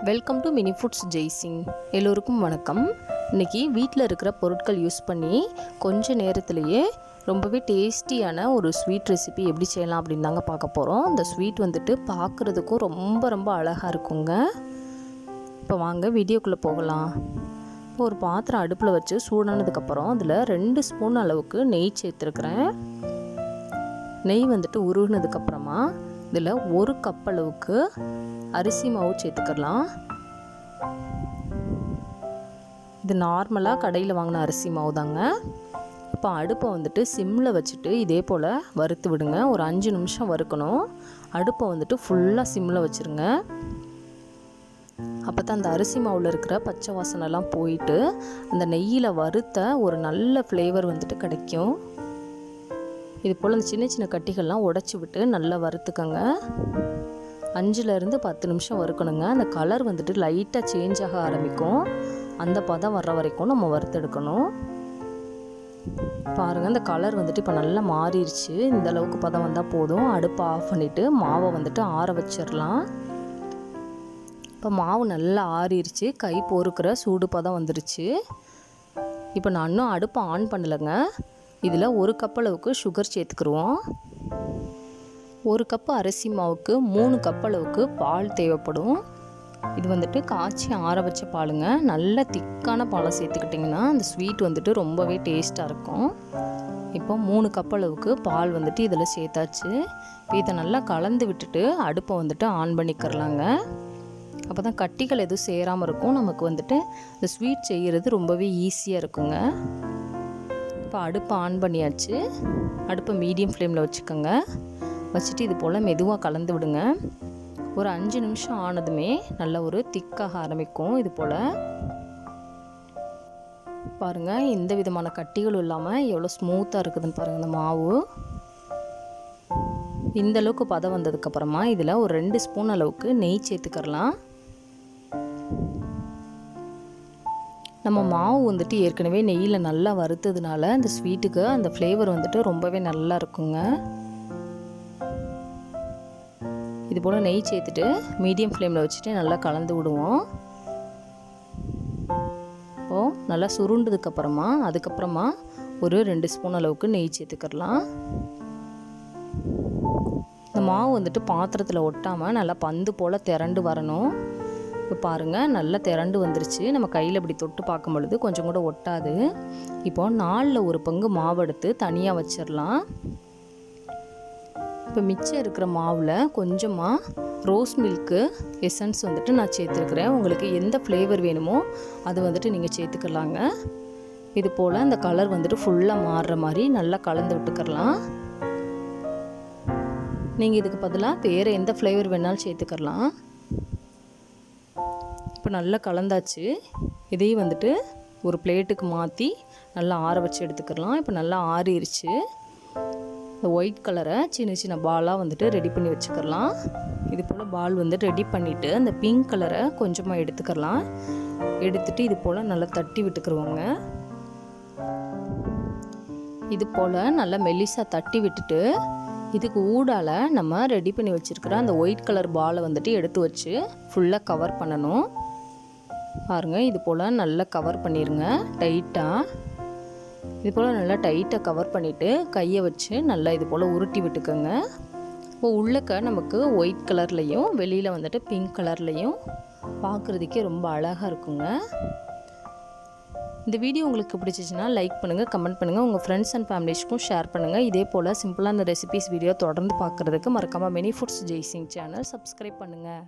Welcome to Mini Foods Jaisingh. எல்லோருக்கும் வணக்கம். இன்றைக்கி வீட்டில் இருக்கிற பொருட்கள் யூஸ் பண்ணி கொஞ்சம் நேரத்திலேயே ரொம்பவே டேஸ்டியான ஒரு ஸ்வீட் ரெசிபி எப்படி செய்யலாம் அப்படின்னு தாங்க பார்க்க போகிறோம். இந்த ஸ்வீட் வந்துட்டு பார்க்குறதுக்கும் ரொம்ப அழகாக இருக்குங்க. இப்போ வாங்க வீடியோக்குள்ளே போகலாம். இப்போ ஒரு பாத்திரம் அடுப்பில் வச்சு சூடானதுக்கப்புறம் அதில் 2 ஸ்பூன் அளவுக்கு நெய் சேர்த்துருக்குறேன். நெய் வந்துட்டு உருகுனதுக்கப்புறமா இதில் 1 கப் அளவுக்கு அரிசி மாவு சேர்த்துக்கலாம். இது நார்மலாக கடையில் வாங்கின அரிசி மாவு தாங்க. இப்போ அடுப்பை வந்துட்டு சிம்மில் வச்சுட்டு இதே போல் வறுத்து விடுங்க. ஒரு 5 நிமிஷம் வறுக்கணும். அடுப்பை வந்துட்டு ஃபுல்லாக சிம்மில் வச்சுருங்க. அப்போ தான் அந்த அரிசி மாவில் இருக்கிற பச்சை வாசனைலாம் போயிட்டு அந்த நெய்யில் வறுத்த ஒரு நல்ல ஃப்ளேவர் வந்துட்டு கிடைக்கும். இது போல் அந்த சின்ன சின்ன கட்டிகள்லாம் உடச்சி விட்டு நல்லா வறுத்துக்கங்க. 5லேருந்து 10 நிமிஷம் வறுக்கணுங்க. அந்த கலர் வந்துட்டு லைட்டாக சேஞ்ச் ஆக ஆரம்பிக்கும். அந்த பதம் வர்ற வரைக்கும் நம்ம வறுத்தெடுக்கணும். பாருங்கள், இந்த கலர் வந்துட்டு இப்போ நல்லா மாறிடுச்சு. இந்த அளவுக்கு பதம் வந்தால் போதும். அடுப்பை ஆஃப் பண்ணிவிட்டு மாவை வந்துட்டு ஆற வச்சிடலாம். இப்போ மாவு நல்லா ஆறிடுச்சு. கை பொறுக்கிற சூடு பதம் வந்துருச்சு. இப்போ நான் இன்னும் அடுப்பை ஆன் பண்ணலைங்க. இதில் 1 கப் அளவுக்கு சுகர் சேர்த்துக்குருவோம். 1 கப்பு அரிசி மாவுக்கு 3 கப் அளவுக்கு பால் தேவைப்படும். இது வந்துட்டு காய்ச்சி ஆற வச்ச பாலுங்க. நல்ல திக்கான பாலை சேர்த்துக்கிட்டிங்கன்னா அந்த ஸ்வீட் வந்துட்டு ரொம்பவே டேஸ்ட்டாக இருக்கும். இப்போ 3 கப் அளவுக்கு பால் வந்துட்டு இதில் சேர்த்தாச்சு. இப்போ இதை நல்லா கலந்து விட்டுட்டு அடுப்பை வந்துட்டு ஆன் பண்ணிக்கிறலாங்க. அப்போ தான் கட்டிகள் எதுவும் சேராமல் இருக்கும். நமக்கு வந்துட்டு இந்த ஸ்வீட் செய்கிறது ரொம்பவே ஈஸியாக இருக்குங்க. இப்போ அடுப்பை ஆன் பண்ணியாச்சு. அடுப்பை மீடியம் ஃப்ளேமில் வச்சுக்கோங்க. வச்சுட்டு இது போல் மெதுவாக கலந்து விடுங்க. ஒரு 5 நிமிஷம் ஆனதுமே நல்ல ஒரு திக்காக ஆரம்பிக்கும். இது போல் பாருங்கள், எந்த விதமான கட்டிகளும் இல்லாமல் எவ்வளோ ஸ்மூத்தாக இருக்குதுன்னு பாருங்கள். இந்த மாவு இந்த அளவுக்கு பதம் வந்ததுக்கப்புறமா இதில் ஒரு 2 ஸ்பூன் அளவுக்கு நெய் சேர்த்துக்கிறலாம். நம்ம மாவு வந்துட்டு ஏற்கனவே நெய்யில் நல்லா வறுத்ததுனால இந்த ஸ்வீட்டுக்கு அந்த ஃப்ளேவர் வந்துட்டு ரொம்பவே நல்லா இருக்குங்க. இது போல் நெய் சேர்த்துட்டு மீடியம் ஃப்ளேமில் வச்சுட்டு நல்லா கலந்து விடுவோம். இப்போது நல்லா சுருண்டதுக்கப்புறமா அதுக்கப்புறமா ஒரு 2 ஸ்பூன் அளவுக்கு நெய் சேர்த்துக்கலாம். இந்த மாவு வந்துட்டு பாத்திரத்தில் ஒட்டாமல் நல்லா பந்து போல் திரண்டு வரணும். இப்போ பாருங்கள், நல்லா திரண்டு வந்துருச்சு. நம்ம கையில் இப்படி தொட்டு பார்க்கும் பொழுது கொஞ்சம் கூட ஒட்டாது. இப்போ 4ல் 1 பங்கு மாவு எடுத்து தனியாக வச்சிடலாம். இப்போ மிச்சம் இருக்கிற மாவில் கொஞ்சமாக ரோஸ் மில்க்கு எசன்ஸ் வந்துட்டு நான் சேர்த்துருக்குறேன். உங்களுக்கு எந்த ஃப்ளேவர் வேணுமோ அது வந்துட்டு நீங்கள் சேர்த்துக்கலாங்க. இது போல் அந்த கலர் வந்துட்டு ஃபுல்லாக மாறுற மாதிரி நல்லா கலந்து விட்டுக்கலாம். நீங்கள் இதுக்கு பதிலாக வேறு எந்த ஃப்ளேவர் வேணாலும் சேர்த்துக்கலாம். இப்போ நல்லா கலந்தாச்சு. இதையும் வந்துட்டு ஒரு பிளேட்டுக்கு மாற்றி நல்லா ஆற வச்சு எடுத்துக்கலாம். இப்போ நல்லா ஆறிடுச்சு. இந்த ஒயிட் கலரை சின்ன சின்ன பாலாக வந்துட்டு ரெடி பண்ணி வச்சுக்கலாம். இது போல் பால் வந்து ரெடி பண்ணிவிட்டு அந்த பிங்க் கலரை கொஞ்சமாக எடுத்துக்கலாம். எடுத்துகிட்டு இது போல் நல்லா தட்டி விட்டுக்குருவோங்க. இது போல் நல்லா மெல்லிசாக தட்டி விட்டுட்டு இதுக்கு ஊடால் நம்ம ரெடி பண்ணி வச்சுருக்கிற அந்த ஒயிட் கலர் பாலை வந்துட்டு எடுத்து வச்சு ஃபுல்லாக கவர் பண்ணணும். பாருங்கள், இது போல் நல்லா கவர் பண்ணிடுங்க டைட்டாக. இது போல் நல்லா டைட்டாக கவர் பண்ணிவிட்டு கையை வச்சு நல்லா இது போல் உருட்டி விட்டுக்கோங்க. இப்போ உள்ளக்க நமக்கு ஒயிட் கலர்லேயும் வெளியில் வந்துட்டு பிங்க் கலர்லேயும் பார்க்குறதுக்கே ரொம்ப அழகாக இருக்குங்க. இந்த வீடியோ உங்களுக்கு பிடிச்சிச்சின்னா லைக் பண்ணுங்கள், கமெண்ட் பண்ணுங்கள், உங்கள் ஃப்ரெண்ட்ஸ் அண்ட் ஃபேமிலிஸ்க்கும் ஷேர் பண்ணுங்கள். இதே போல் சிம்பிளாக அந்த ரெசிபீஸ் வீடியோ தொடர்ந்து பார்க்குறதுக்கு மறக்காமல் Mini Foods Jaisingh channel subscribe பண்ணுங்கள்.